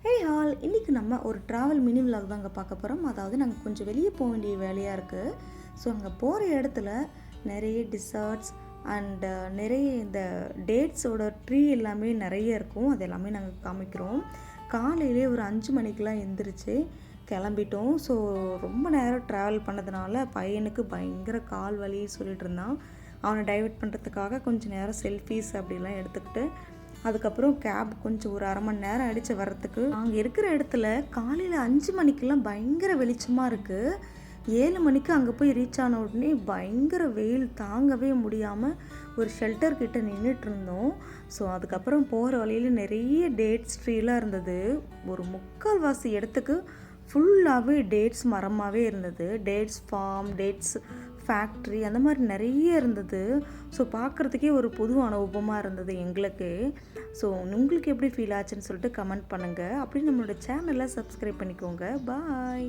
ஹே hall, இன்றைக்கி நம்ம ஒரு ட்ராவல் மினி விலாக் தாங்க பார்க்க போகிறோம். அதாவது நாங்கள் கொஞ்சம் வெளியே போக வேண்டிய வேலையாக இருக்குது. ஸோ அங்கே போகிற இடத்துல நிறைய டிசர்ட்ஸ் அண்டு நிறைய இந்த டேட்ஸோட ட்ரீ எல்லாமே நிறைய இருக்கும். அது எல்லாமே நாங்கள் காமிக்கிறோம். காலையிலே ஒரு 5 மணிக்கெலாம் எழுந்திரிச்சு கிளம்பிட்டோம். ஸோ ரொம்ப நேரம் ட்ராவல் பண்ணதுனால பையனுக்கு பயங்கர கால் வலி சொல்லிட்டு இருந்தான். அவனை டைவர்ட் பண்ணுறதுக்காக கொஞ்சம் நேரம் செல்ஃபீஸ் அப்படிலாம் எடுத்துக்கிட்டு அதுக்கப்புறம் கேப் கொஞ்சம் ஒரு 1/2 மணி நேரம் ஆகிடுச்சு வர்றதுக்கு. நாங்கள் இருக்கிற இடத்துல காலையில் 5 மணிக்கெல்லாம் பயங்கர வெளிச்சமாக இருக்குது. 7 மணிக்கு அங்கே போய் ரீச் ஆன உடனே பயங்கர வெயில் தாங்கவே முடியாமல் ஒரு ஷெல்டர் கிட்ட நின்றுட்டு இருந்தோம். ஸோ அதுக்கப்புறம் போகிற வழியில் நிறைய டேட்ஸ் ட்ரீலாம் இருந்தது. ஒரு 3/4 இடத்துக்கு ஃபுல்லாகவே டேட்ஸ் மரமாகவே இருந்தது. டேட்ஸ் ஃபார்ம், டேட்ஸ் ஃபேக்ட்ரி அந்த மாதிரி நிறைய இருந்தது. ஸோ பார்க்குறதுக்கே ஒரு புது அனுபவமாக இருந்தது எங்களுக்கு. ஸோ உங்களுக்கு எப்படி ஃபீல் ஆச்சுன்னு சொல்லிட்டு கமெண்ட் பண்ணுங்கள். அப்படி நம்மளோட சேனலை சப்ஸ்கிரைப் பண்ணிக்கோங்க. பாய்.